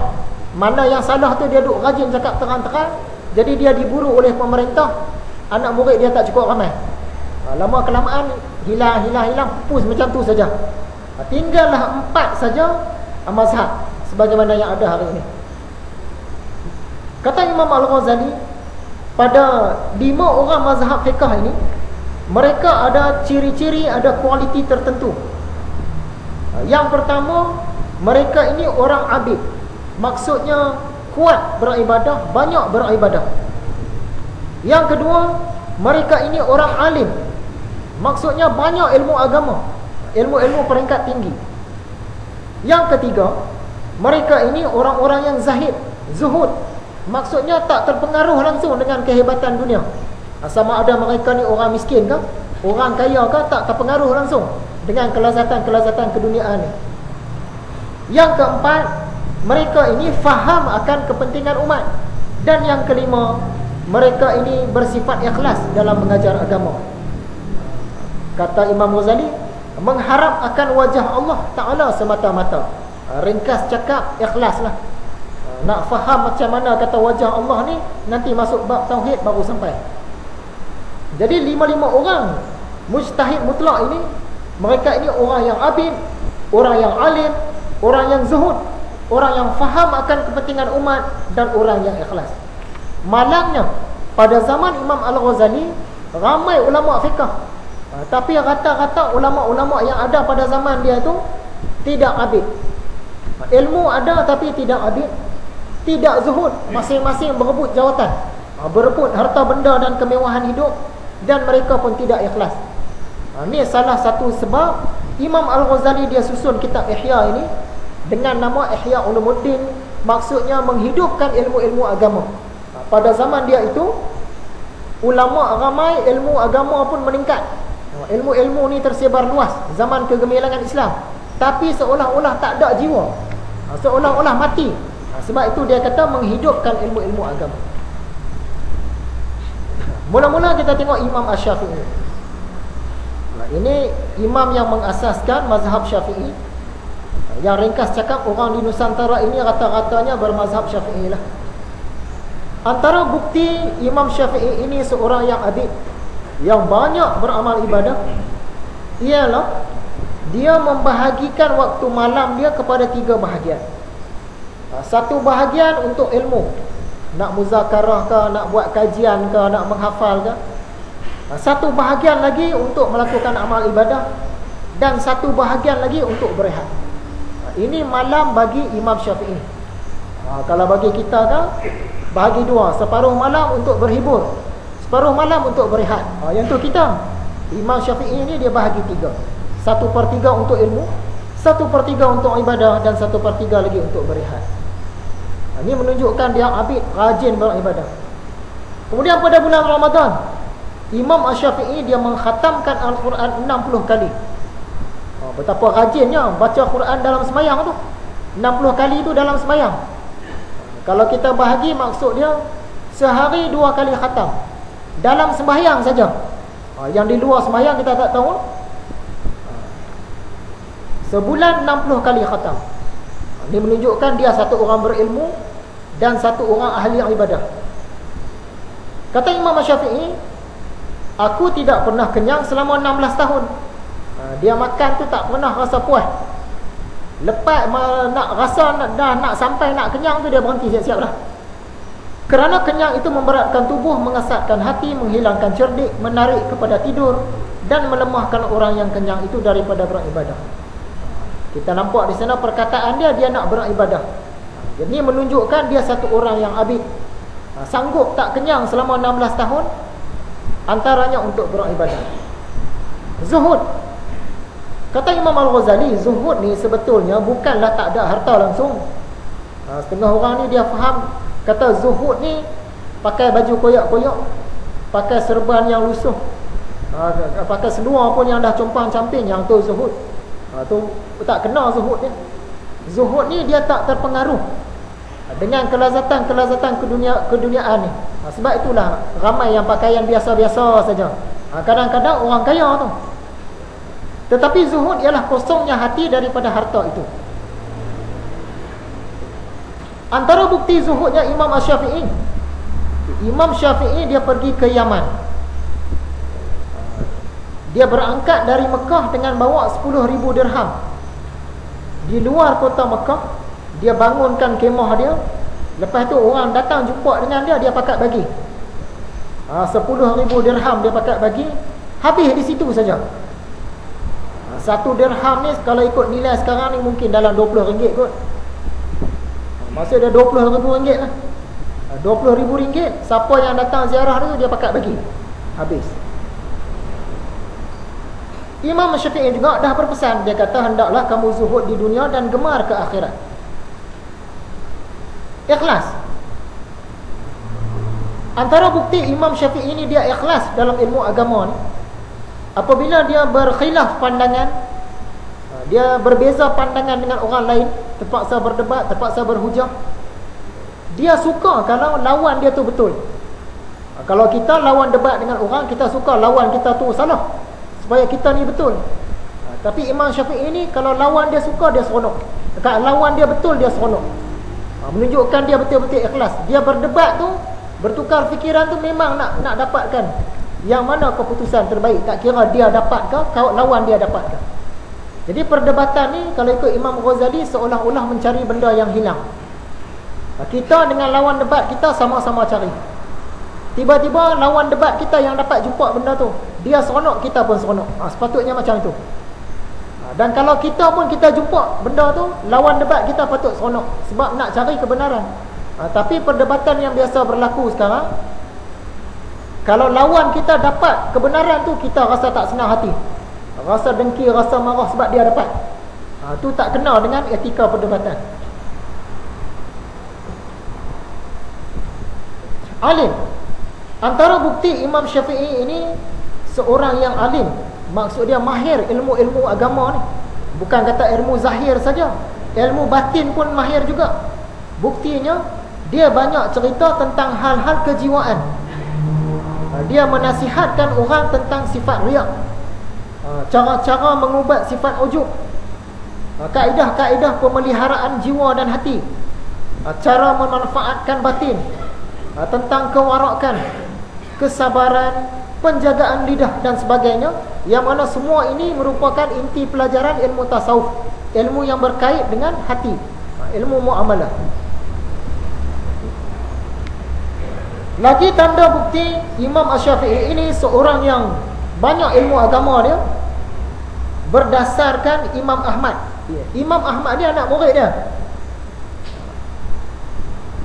Mana yang salah tu dia duk rajin cakap terang-terang. Jadi dia diburu oleh pemerintah. Anak murid dia tak cukup ramai. Lama kelamaan hilang, pupus macam tu saja. Tinggallah 4 saja mazhab sebagaimana yang ada hari ini. Kata Imam Al-Ghazali, pada 5 orang mazhab fiqh ini, mereka ada ciri-ciri, ada kualiti tertentu. Yang pertama, mereka ini orang abid. Maksudnya kuat beribadah, banyak beribadah. Yang kedua, mereka ini orang alim. Maksudnya banyak ilmu agama, ilmu-ilmu peringkat tinggi. Yang ketiga, mereka ini orang-orang yang zahid, zuhud. Maksudnya tak terpengaruh langsung dengan kehebatan dunia. Sama ada mereka ni orang miskin ke, orang kaya ke, tak terpengaruh langsung dengan kelazatan-kelazatan keduniaan ni. Yang keempat, mereka ini faham akan kepentingan umat. Dan yang kelima, mereka ini bersifat ikhlas dalam mengajar agama. Kata Imam Ghazali, mengharap akan wajah Allah Ta'ala semata-mata. Ringkas cakap, ikhlaslah. Nak faham macam mana kata wajah Allah ni, nanti masuk bab tauhid baru sampai. Jadi 5 orang mujtahid mutlak ini, mereka ini orang yang abid, orang yang alim, orang yang zuhud, orang yang faham akan kepentingan umat, dan orang yang ikhlas. Malangnya, pada zaman Imam Al-Ghazali ramai ulama fiqh, tapi rata-rata ulama-ulama yang ada pada zaman dia tu tidak abid. Ilmu ada tapi tidak abid, tidak zuhud, masing-masing berebut jawatan, berebut harta benda dan kemewahan hidup, dan mereka pun tidak ikhlas. Ini salah satu sebab Imam Al-Ghazali dia susun kitab Ihya ini dengan nama Ihya Ulumuddin, maksudnya menghidupkan ilmu-ilmu agama. Pada zaman dia itu, ulama ramai, ilmu agama pun meningkat. Ilmu-ilmu ni tersebar luas, zaman kegemilangan Islam. Tapi seolah-olah tak ada jiwa, seolah-olah mati. Sebab itu dia kata menghidupkan ilmu-ilmu agama. Mula-mula kita tengok Imam Asy-Syafi'i. Ini imam yang mengasaskan mazhab Syafi'i. Yang ringkas cakap, orang di Nusantara ini rata-ratanya bermazhab Syafi'i lah. Antara bukti Imam Syafi'i ini seorang yang abid, yang banyak beramal ibadah, ialah dia membahagikan waktu malam dia kepada 3 bahagian. Satu bahagian untuk ilmu, nak muzakarah ke, nak buat kajian ke, nak menghafal ke. Satu bahagian lagi untuk melakukan amal ibadah. dan satu bahagian lagi untuk berehat. Ini malam bagi Imam Syafi'i. Kalau bagi kita kan bahagi dua, separuh malam untuk berhibur, separuh malam untuk berehat. Yang tu kita, Imam Syafi'i ini dia bahagi tiga. 1/3 untuk ilmu, 1/3 untuk ibadah, dan 1/3 lagi untuk berehat. Ini menunjukkan dia abid rajin beribadah. Kemudian pada bulan Ramadan, Imam Asy-Syafi'i dia mengkhatamkan Al-Quran 60 kali. Betapa rajinnya baca Quran dalam semayang tu. 60 kali tu dalam semayang. Kalau kita bahagi, maksud dia sehari 2 kali khatam dalam sembahyang saja. Yang di luar sembahyang kita tak tahu. Sebulan 60 kali khatam. Ini menunjukkan dia satu orang berilmu dan satu orang ahli ibadah. Kata Imam Syafi'i, aku tidak pernah kenyang selama 16 tahun. Dia makan tu tak pernah rasa puas. Lepas nak rasa dah nak sampai nak kenyang tu, dia berhenti siap-siap dah. Kerana kenyang itu memberatkan tubuh, mengasatkan hati, menghilangkan cerdik, menarik kepada tidur, dan melemahkan orang yang kenyang itu daripada beribadah. Kita nampak di sana perkataan dia nak beribadah. Jadi menunjukkan dia satu orang yang abid, sanggup tak kenyang selama 16 tahun, antaranya untuk beribadah. Zuhud. Kata Imam Al-Ghazali, zuhud ni sebetulnya bukanlah tak ada harta langsung. Setengah orang ni dia faham, kata zuhud ni pakai baju koyak-koyak, pakai serban yang lusuh, pakai seluar pun yang dah compang-camping, yang tu zuhud. Tu tak kena zuhud ni. Zuhud ni dia tak terpengaruh dengan kelazatan keduniaan ni. Sebab itulah ramai yang pakaian biasa-biasa saja. Kadang-kadang orang kaya tu. Tetapi zuhud ialah kosongnya hati daripada harta itu. Antara bukti zuhudnya Imam Asy-Syafi'i, Imam Syafi'i dia pergi ke Yaman. Dia berangkat dari Mekah dengan bawa 10,000 dirham. Di luar kota Mekah, dia bangunkan kemah dia. Lepas tu orang datang jumpa dengan dia, dia pakat bagi 10,000 dirham dia pakat bagi. Habis di situ saja. Satu dirham ni kalau ikut nilai sekarang ni mungkin dalam RM20 kot. Maksud dia RM20,000 lah. RM20,000, siapa yang datang ziarah tu dia pakat bagi. Habis. Imam Syafi'i juga dah berpesan, dia kata hendaklah kamu zuhud di dunia dan gemar ke akhirat. Ikhlas. Antara bukti Imam Syafi'i ini dia ikhlas dalam ilmu agama ni, apabila dia berkhilaf pandangan, dia berbeza pandangan dengan orang lain, terpaksa berdebat, terpaksa berhujah, dia suka kalau lawan dia tu betul. Kalau kita lawan debat dengan orang, kita suka lawan kita tu salah, supaya kita ni betul. Tapi Imam Syafi'i ini kalau lawan dia suka, dia seronok. Kalau lawan dia betul, dia seronok. Menunjukkan dia betul-betul ikhlas. Dia berdebat tu, bertukar fikiran tu memang nak dapatkan yang mana keputusan terbaik. Tak kira dia dapat ke, lawan dia dapat ke. Jadi perdebatan ni kalau ikut Imam Ghazali seolah-olah mencari benda yang hilang. Kita dengan lawan debat kita sama-sama cari. Tiba-tiba lawan debat kita yang dapat jumpa benda tu, dia seronok, kita pun seronok. Sepatutnya macam itu. Dan kalau kita pun kita jumpa benda tu, lawan debat kita patut seronok, sebab nak cari kebenaran. Tapi perdebatan yang biasa berlaku sekarang, kalau lawan kita dapat kebenaran tu, kita rasa tak senang hati, rasa dengki, rasa marah sebab dia dapat. Tu tak kena dengan etika perdebatan. Alim. Antara bukti Imam Syafi'i ini seorang yang alim, maksud dia mahir ilmu-ilmu agama ni. Bukan kata ilmu zahir saja, ilmu batin pun mahir juga. Buktinya dia banyak cerita tentang hal-hal kejiwaan. Dia menasihatkan orang tentang sifat riak, cara-cara mengubat sifat ujub, kaedah-kaedah pemeliharaan jiwa dan hati, cara memanfaatkan batin, tentang kewarakan, kesabaran, penjagaan lidah dan sebagainya, yang mana semua ini merupakan inti pelajaran ilmu tasawuf, ilmu yang berkait dengan hati, ilmu muamalah. Lagi tanda bukti Imam Asy-Syafi'i ini seorang yang banyak ilmu agama dia. berdasarkan Imam Ahmad. Imam Ahmad ni anak murid dia.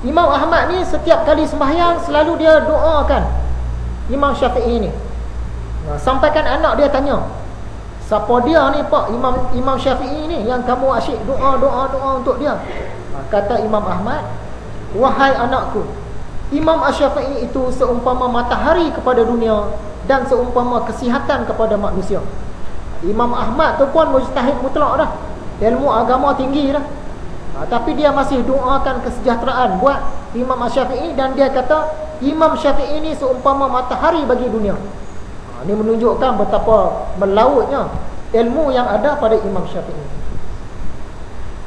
Imam Ahmad ni setiap kali sembahyang selalu dia doakan Imam Syafi'i ni. Sampaikan anak dia tanya, siapa dia ni pak Imam Syafi'i ni yang kamu asyik doa untuk dia? Kata Imam Ahmad, wahai anakku, Imam Syafi'i itu seumpama matahari kepada dunia dan seumpama kesihatan kepada manusia. Imam Ahmad tu pun mujtahid mutlak dah, ilmu agama tinggi dah, tapi dia masih doakan kesejahteraan buat Imam Syafi'i. Dan dia kata Imam Syafi'i ni seumpama matahari bagi dunia. Ini menunjukkan betapa melautnya ilmu yang ada pada Imam Syafi'i.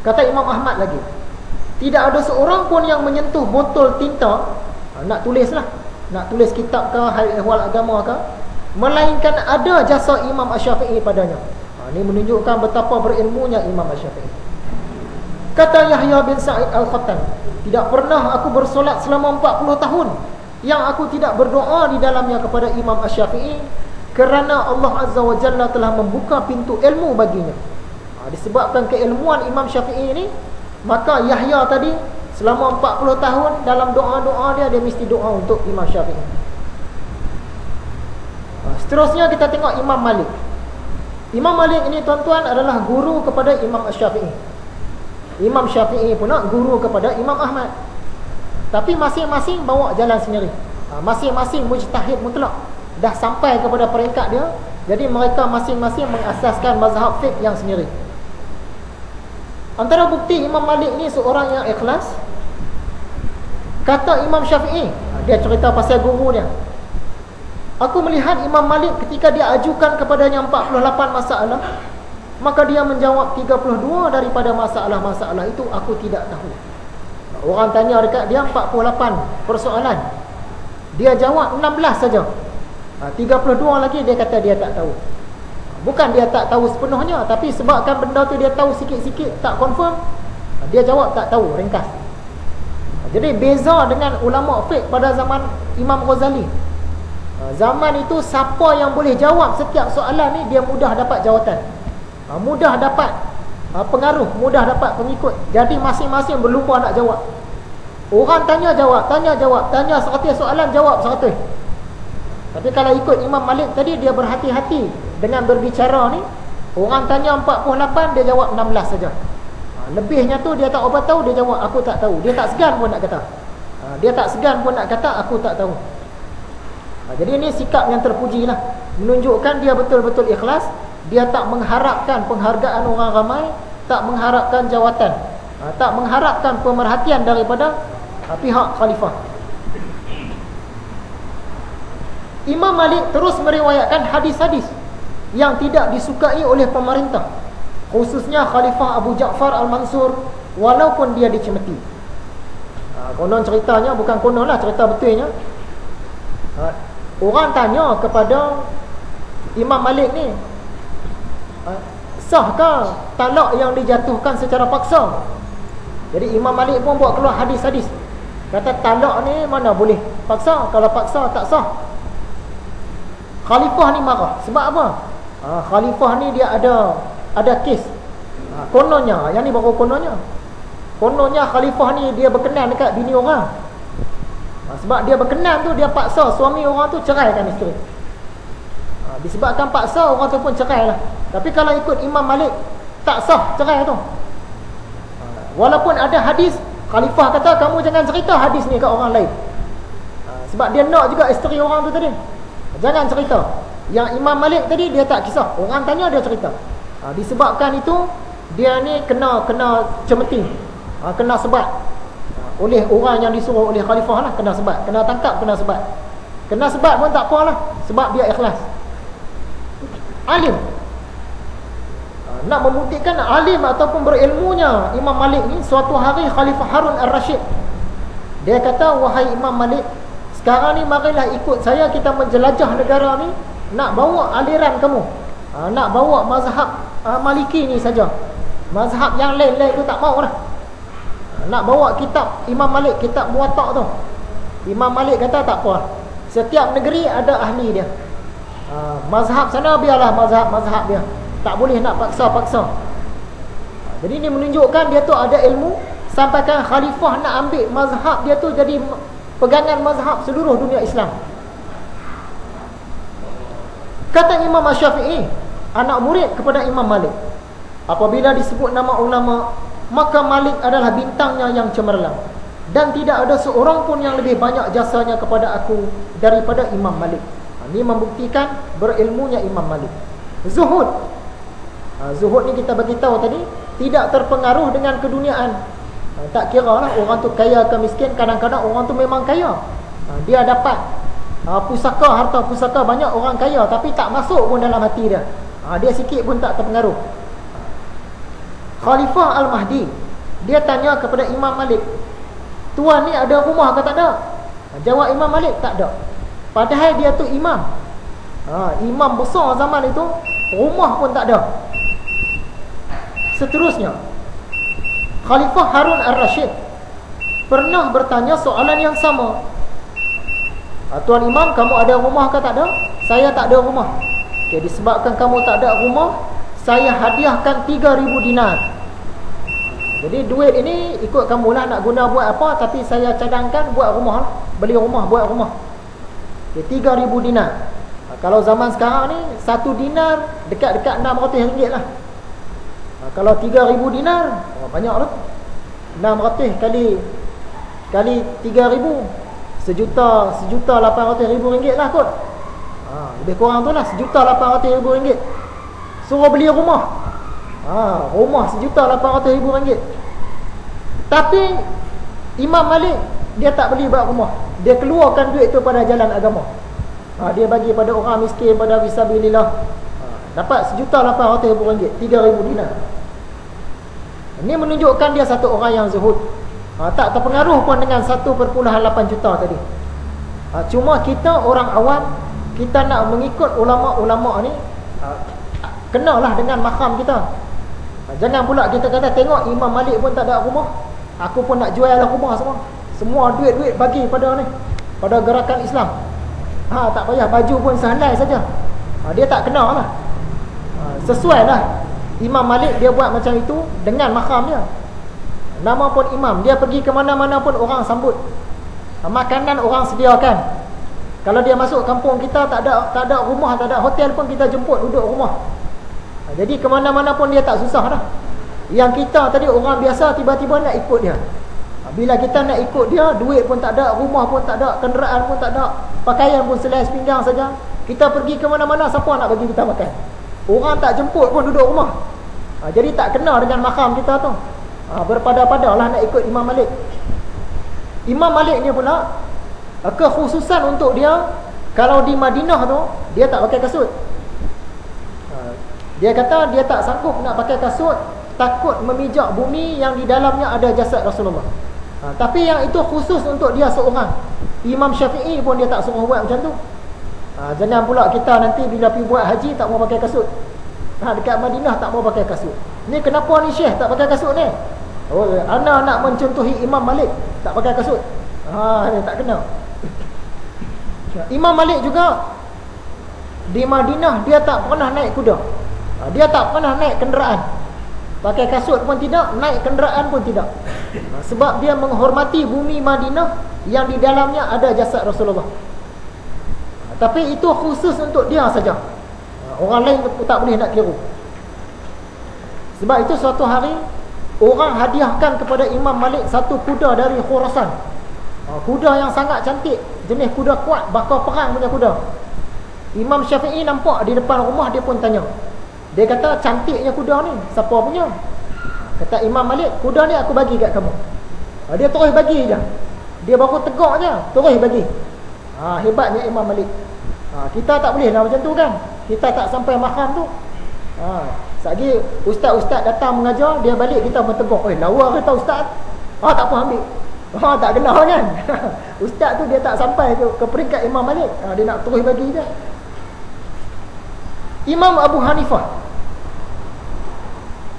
Kata Imam Ahmad lagi, tidak ada seorang pun yang menyentuh botol tinta, nak tulis kitab ke, hal ehwal agama ke, melainkan ada jasa Imam Syafi'i padanya. Ini menunjukkan betapa berilmunya Imam Syafi'i. Kata Yahya bin Sa'id Al-Qattan, tidak pernah aku bersolat selama 40 tahun yang aku tidak berdoa di dalamnya kepada Imam Syafi'i, kerana Allah Azza wa Jalla telah membuka pintu ilmu baginya. Disebabkan keilmuan Imam Syafi'i ini, maka Yahya tadi selama 40 tahun dalam doa-doa dia mesti doa untuk Imam Syafi'i. Seterusnya kita tengok Imam Malik. Imam Malik ini tuan-tuan adalah guru kepada Imam Syafi'i. Imam Syafi'i pula guru kepada Imam Ahmad. Tapi masing-masing bawa jalan sendiri. Masing-masing mujtahid mutlak, dah sampai kepada peringkat dia. Jadi mereka masing-masing mengasaskan mazhab fiqh yang sendiri. Antara bukti Imam Malik ni seorang yang ikhlas, kata Imam Syafi'i, dia cerita pasal guru dia, aku melihat Imam Malik ketika dia ajukan kepadanya 48 masalah, maka dia menjawab 32 daripada masalah-masalah itu aku tidak tahu. Orang tanya dekat dia 48 persoalan, dia jawab 16 saja. 32 lagi dia kata dia tak tahu. Bukan dia tak tahu sepenuhnya, tapi sebabkan benda tu dia tahu sikit-sikit, tak confirm, dia jawab tak tahu, ringkas. Jadi beza dengan ulama fiqh pada zaman Imam Ghazali. Zaman itu siapa yang boleh jawab setiap soalan ni, dia mudah dapat jawatan, mudah dapat pengaruh, mudah dapat pengikut. Jadi masing-masing berlumba nak jawab. Orang tanya jawab, tanya 100 soalan, jawab 100. Tapi kalau ikut Imam Malik tadi, dia berhati-hati dengan berbicara ni. Orang tanya 48, dia jawab 16 saja. Lebihnya tu dia tak apa tahu, dia jawab aku tak tahu. Dia tak segan pun nak kata, aku tak tahu. Jadi ini sikap yang terpuji lah, menunjukkan dia betul-betul ikhlas. Dia tak mengharapkan penghargaan orang ramai, tak mengharapkan jawatan, tak mengharapkan pemerhatian daripada pihak khalifah. Imam Malik terus meriwayatkan hadis-hadis yang tidak disukai oleh pemerintah, khususnya Khalifah Abu Ja'far Al-Mansur, walaupun dia dicemeti. Konon ceritanya, bukan konon lah, cerita betulnya. Orang tanya kepada Imam Malik ni, sahkah talak yang dijatuhkan secara paksa? Jadi Imam Malik pun buat keluar hadis-hadis, kata talak ni mana boleh paksa, kalau paksa tak sah. Khalifah ni marah. Sebab apa? Khalifah ni dia ada kes. Kononnya, yang ni baru kononnya. Kononnya khalifah ni dia berkenan dekat bini orang. Sebab dia berkenan tu, dia paksa suami orang tu ceraikan isteri. Disebabkan paksa, orang tu pun cerai lah. Tapi kalau ikut Imam Malik, tak sah cerai tu. Walaupun ada hadis, khalifah kata kamu jangan cerita hadis ni kat orang lain. Sebab dia nak juga isteri orang tu tadi, jangan cerita. Yang Imam Malik tadi dia tak kisah, orang tanya dia cerita. Disebabkan itu dia ni kena cemeti, kena sebat oleh orang yang disuruh oleh khalifah lah. Kena sebat, kena tangkap, kena sebat. Kena sebat pun tak apalah, sebab dia ikhlas. Alim, nak membuktikan alim ataupun berilmunya Imam Malik ni, suatu hari Khalifah Harun Ar-Rasyid, dia kata, wahai Imam Malik, sekarang ni marilah ikut saya, kita menjelajah negara ni, nak bawa aliran kamu, nak bawa mazhab Maliki ni saja, mazhab yang lain-lain tu tak mau lah. Nak bawa kitab Imam Malik, kitab Muwatta' tu. Imam Malik kata tak apa, setiap negeri ada ahli dia. Mazhab sana biarlah mazhab dia, Tak boleh nak paksa-paksa. Jadi ini menunjukkan dia tu ada ilmu, sampaikan khalifah nak ambil mazhab dia tu jadi pegangan mazhab seluruh dunia Islam. Kata Imam Syafi'i, anak murid kepada Imam Malik, apabila disebut nama ulama, maka Malik adalah bintangnya yang cemerlang, dan tidak ada seorang pun yang lebih banyak jasanya kepada aku daripada Imam Malik. Ini membuktikan berilmunya Imam Malik. Zuhud. Zuhud ni kita bagi tahu tadi, tidak terpengaruh dengan keduniaan. Tak kira lah orang tu kaya ke miskin, kadang-kadang orang tu memang kaya. Dia dapat pusaka, harta pusaka banyak, orang kaya, tapi tak masuk pun dalam hati dia. Dia sikit pun tak terpengaruh. Khalifah Al-Mahdi, dia tanya kepada Imam Malik, tuan ni ada rumah ke tak ada? Jawab Imam Malik, tak ada. Padahal dia tu imam, imam besar zaman itu, rumah pun tak ada. Seterusnya, Khalifah Harun Ar-Rashid pernah bertanya soalan yang sama. Tuan Imam, kamu ada rumah ke tak ada? Saya tak ada rumah. Okay, disebabkan kamu tak ada rumah, saya hadiahkan 3,000 dinar. Jadi duit ini ikut kamu lah nak guna buat apa, tapi saya cadangkan buat rumah lah. Beli rumah, buat rumah. Okay, 3,000 dinar. Kalau zaman sekarang ni 1 dinar dekat-dekat RM600 lah. Kalau 3,000 dinar, banyak lah. 600 kali 3,000, RM1,800,000 lah kot. Lebih kurang tu lah, RM1,800,000. Suruh beli rumah, rumah RM1,800,000. Tapi Imam Malik, dia tak beli buat rumah. Dia keluarkan duit tu pada jalan agama. Dia bagi pada orang miskin, pada fisabilillah. Dapat RM1,800,000, 3,000 dinar. Ini menunjukkan dia satu orang yang zuhud. Tak terpengaruh pun dengan 1,8 juta tadi. Cuma kita orang awam, kita nak mengikut ulama-ulama ni, kenalah dengan makam kita. Jangan pula kita kata, tengok Imam Malik pun tak ada rumah, aku pun nak jual lah rumah semua. Semua duit-duit bagi pada ni, pada gerakan Islam. Tak payah, baju pun sehelai saja. Dia tak kenal lah. Sesuai lah Imam Malik, dia buat macam itu dengan makam dia. Nama pun imam, dia pergi ke mana-mana pun orang sambut. Makanan orang sediakan. Kalau dia masuk kampung kita, tak ada rumah, tak ada hotel pun, kita jemput duduk rumah. Jadi ke mana-mana pun dia tak susah dah. Yang kita tadi orang biasa, tiba-tiba nak ikut dia. Bila kita nak ikut dia, duit pun tak ada, rumah pun tak ada, kenderaan pun tak ada, pakaian pun selai sepinggang saja. Kita pergi ke mana-mana, siapa nak bagi kita makan? Orang tak jemput pun duduk rumah. Jadi tak kena dengan makam kita tu. Berpada-padalah nak ikut Imam Malik. Imam Malik ni pula, kekhususan untuk dia, kalau di Madinah tu, dia tak pakai kasut. Dia kata dia tak sanggup nak pakai kasut, takut memijak bumi yang di dalamnya ada jasad Rasulullah. Tapi yang itu khusus untuk dia seorang. Imam Syafi'i pun dia tak suruh buat macam tu. Jangan pula kita nanti bila pergi buat haji tak mau pakai kasut. Dekat Madinah tak mau pakai kasut. Ni kenapa ni Syekh tak pakai kasut ni? Ana nak mencontohi Imam Malik, tak pakai kasut. Ni tak kena. Imam Malik juga di Madinah, dia tak pernah naik kuda. Dia tak pernah naik kenderaan. Pakai kasut pun tidak, naik kenderaan pun tidak. Sebab dia menghormati bumi Madinah yang di dalamnya ada jasad Rasulullah. Tapi itu khusus untuk dia saja. Orang lain tak boleh nak tiru. Sebab itu suatu hari orang hadiahkan kepada Imam Malik satu kuda dari Khurasan. Kuda yang sangat cantik, jenis kuda kuat, bakal perang punya kuda. Imam Syafi'i nampak di depan rumah, dia pun tanya. Dia kata, cantiknya kuda ni, siapa punya? Kata Imam Malik, kuda ni aku bagi kat kamu. Dia terus bagi je. Dia baru tegak je, terus bagi. Hebatnya Imam Malik. Kita tak boleh lah macam tu kan. Kita tak sampai mahram tu. Sekali ustaz-ustaz datang mengajar, dia balik, kita pun tegak. Lawa kata ustaz. Tak apa ambil. Tak kenal kan. Ustaz tu dia tak sampai ke peringkat Imam Malik. Dia nak terus bagi je. Imam Abu Hanifah,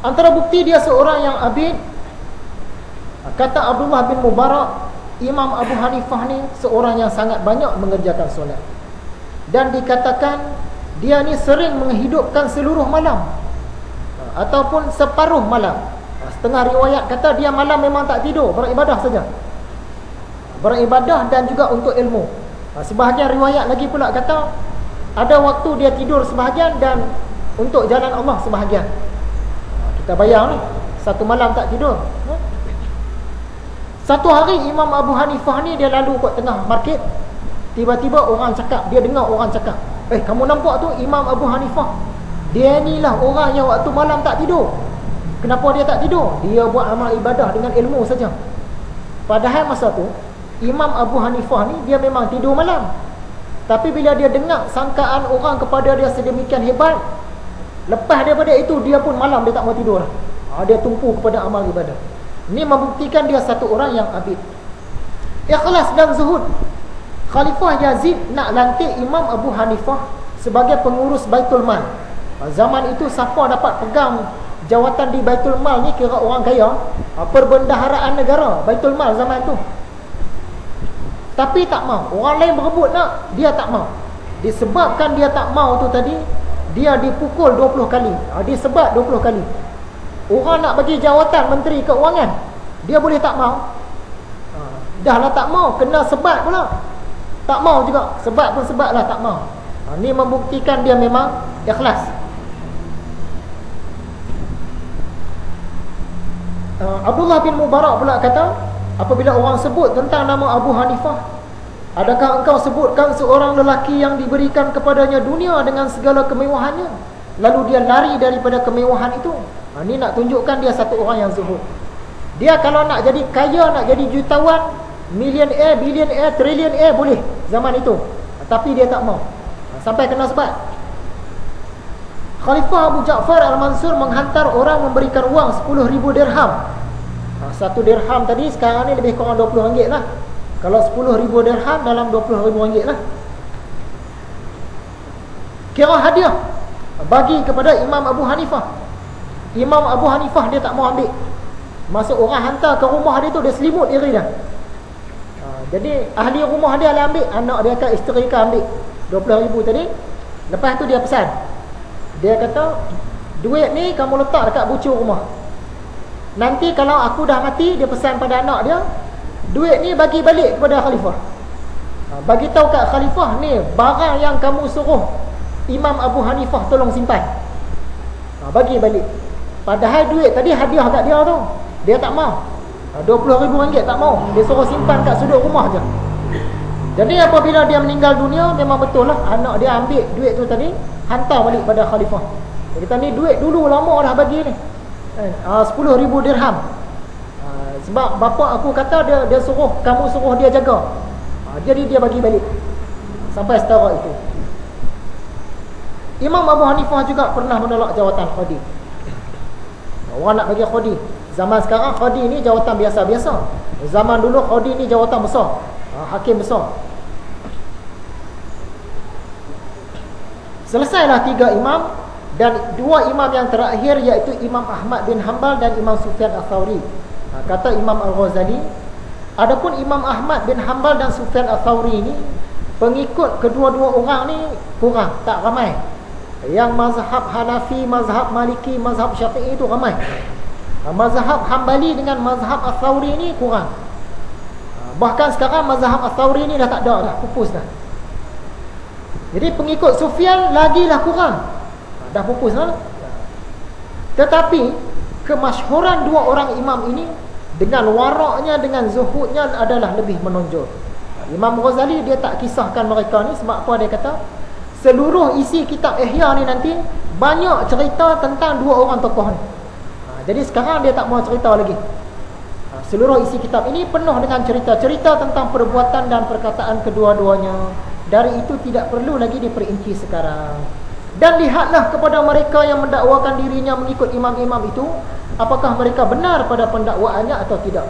antara bukti dia seorang yang abid, kata Abdullah bin Mubarak, Imam Abu Hanifah ni seorang yang sangat banyak mengerjakan solat. Dan dikatakan dia ni sering menghidupkan seluruh malam ataupun separuh malam. Setengah riwayat kata dia malam memang tak tidur, beribadah saja. Beribadah dan juga untuk ilmu. Sebahagian riwayat lagi pula kata ada waktu dia tidur sebahagian dan untuk jalan Allah sebahagian. Kita bayang ni, satu malam tak tidur. Satu hari Imam Abu Hanifah ni dia lalu kat tengah market. Tiba-tiba orang cakap, dia dengar orang cakap, kamu nampak tu Imam Abu Hanifah, dia ni lah orang yang waktu malam tak tidur. Kenapa dia tak tidur? Dia buat amal ibadah dengan ilmu saja. Padahal masa tu Imam Abu Hanifah ni dia memang tidur malam. Tapi bila dia dengar sangkaan orang kepada dia sedemikian hebat, lepas daripada itu dia pun malam dia tak mau tidur lah. Dia tumpu kepada amal ibadah. Ini membuktikan dia satu orang yang abid, ikhlas dan zuhud. Khalifah Yazid nak lantik Imam Abu Hanifah sebagai pengurus Baitul Mal. Zaman itu siapa dapat pegang jawatan di Baitul Mal ni kira orang kaya. Perbendaharaan negara Baitul Mal zaman tu. Tapi tak mau, orang lain berebut nak, dia tak mau. Disebabkan dia tak mau tu tadi, dia dipukul 20 kali. Disebat 20 kali. Orang nak bagi jawatan Menteri Keuangan, dia boleh tak mau. Dah lah tak mau, kena sebat pula. Tak mau juga, sebat pun sebat lah tak mau. Ni membuktikan dia memang ikhlas. Abdullah bin Mubarak pula kata, apabila orang sebut tentang nama Abu Hanifah, adakah engkau sebutkan seorang lelaki yang diberikan kepadanya dunia dengan segala kemewahannya, lalu dia lari daripada kemewahan itu? Ni nak tunjukkan dia satu orang yang zuhud. Dia kalau nak jadi kaya, nak jadi jutawan, millionaire, billionaire, trillionaire boleh zaman itu. Tapi dia tak mau, sampai kena sebat. Khalifah Abu Ja'far Al-Mansur menghantar orang memberikan wang 10,000 dirham. Satu dirham tadi sekarang ni lebih kurang RM20 lah. Kalau 10,000 dirham dalam RM20,000 lah. Kira hadiah bagi kepada Imam Abu Hanifah. Imam Abu Hanifah dia tak mau ambil. Masuk orang hantar ke rumah dia tu, dia selimut diri dah. Jadi ahli rumah dia lah ambil, anak dia kan, isteri kan ambil 20,000 tadi. Lepas tu dia pesan, dia kata, duit ni kamu letak dekat bucur rumah. Nanti kalau aku dah mati, dia pesan pada anak dia, duit ni bagi balik kepada khalifah. Bagi tahu kat khalifah ni barang yang kamu suruh Imam Abu Hanifah tolong simpan. Bagi balik. Padahal duit tadi hadiah kat dia tu, dia tak mau. RM20,000 tak mau, dia suruh simpan kat sudut rumah je. Jadi apabila dia meninggal dunia, memang betul lah anak dia ambil duit tu tadi, hantar balik pada khalifah. Dia kata ni duit dulu lama dah bagi ni, 10,000 dirham. Sebab bapa aku kata dia suruh, kamu suruh dia jaga. Jadi dia bagi balik. Sampai setara itu. Imam Abu Hanifah juga pernah menolak jawatan khadi. Orang nak bagi khadi. Zaman sekarang khadi ni jawatan biasa-biasa. Zaman dulu khadi ni jawatan besar, hakim besar. Selesailah 3 imam, dan 2 imam yang terakhir iaitu Imam Ahmad bin Hanbal dan Imam Sufyan Ats-Tsauri. Kata Imam Al-Ghazali, adapun Imam Ahmad bin Hanbal dan Sufyan Ats-Tsauri ni, pengikut kedua-dua orang ni kurang, tak ramai. Yang mazhab Hanafi, mazhab Maliki, mazhab Syafi'i itu ramai. Mazhab Hambali dengan mazhab Ats-Tsauri ni kurang. Bahkan sekarang mazhab Ats-Tsauri ni dah tak ada dah, pupus dah. Jadi pengikut Sufyan lagilah kurang, dah pupus lah. Tetapi kemasyhuran 2 orang imam ini dengan waraknya, dengan zuhudnya adalah lebih menonjol. Imam Ghazali dia tak kisahkan mereka ni sebab apa? Dia kata seluruh isi kitab Ihya ni nanti banyak cerita tentang 2 orang tokoh ni. Jadi sekarang dia tak mau cerita lagi. Seluruh isi kitab ini penuh dengan cerita-cerita tentang perbuatan dan perkataan kedua-duanya. Dari itu tidak perlu lagi diperinci sekarang. Dan lihatlah kepada mereka yang mendakwakan dirinya mengikut imam-imam itu, apakah mereka benar pada pendakwaannya atau tidak.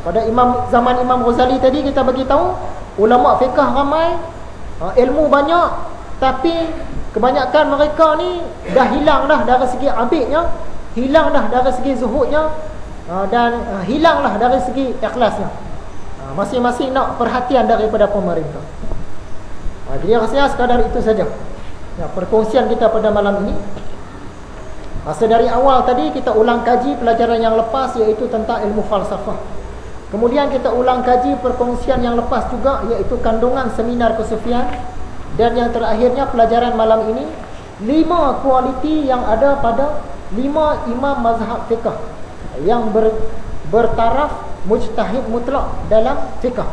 Pada zaman Imam Ghazali tadi kita bagi tahu, ulama fiqh ramai, ilmu banyak, tapi kebanyakan mereka ni dah hilang dah dari segi abidnya, hilang dah dari segi zuhudnya, dan hilang lah dari segi ikhlasnya. Masing-masing nak perhatian daripada pemerintah. Jadi rasanya sekadar itu saja perkongsian kita pada malam ini. Sedari awal tadi kita ulang kaji pelajaran yang lepas, iaitu tentang ilmu falsafah. Kemudian kita ulang kaji perkongsian yang lepas juga, iaitu kandungan seminar kesufian. Dan yang terakhirnya pelajaran malam ini, 5 kualiti yang ada pada 5 imam mazhab fiqh yang bertaraf mujtahid mutlak dalam fiqh.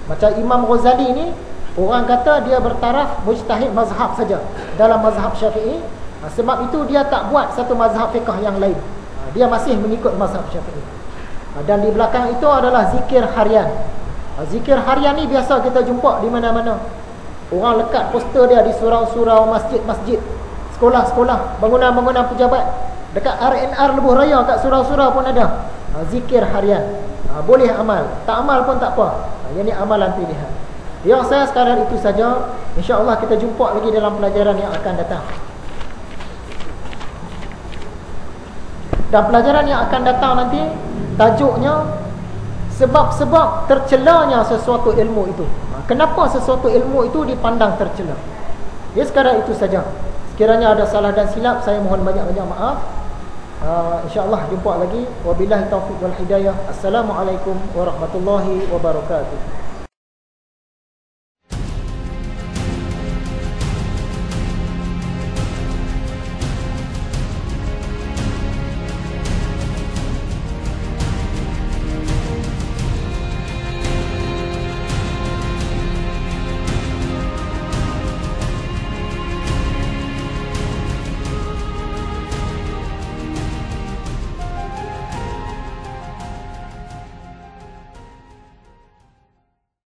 Macam Imam Ghazali ni, orang kata dia bertaraf mujtahid mazhab saja dalam mazhab Syafi'i. Sebab itu dia tak buat satu mazhab fiqh yang lain. Dia masih mengikut mazhab Syafi'i. Dan di belakang itu adalah zikir harian. Zikir harian ni biasa kita jumpa di mana-mana. Orang lekat poster dia di surau-surau, masjid-masjid, sekolah-sekolah, bangunan-bangunan pejabat. Dekat RNR Lebuh Raya kat surau-surau pun ada. Zikir harian. Boleh amal, tak amal pun tak apa. Yang ni amalan pilihan. Yang saya sekadar itu saja. InsyaAllah kita jumpa lagi dalam pelajaran yang akan datang. Dan pelajaran yang akan datang nanti, tajuknya sebab-sebab tercelanya sesuatu ilmu itu. Kenapa sesuatu ilmu itu dipandang tercela? Ya, sekadar itu saja. Sekiranya ada salah dan silap, saya mohon banyak-banyak maaf. InsyaAllah jumpa lagi. Wabillahi taufiq wal hidayah. Assalamualaikum warahmatullahi wabarakatuh.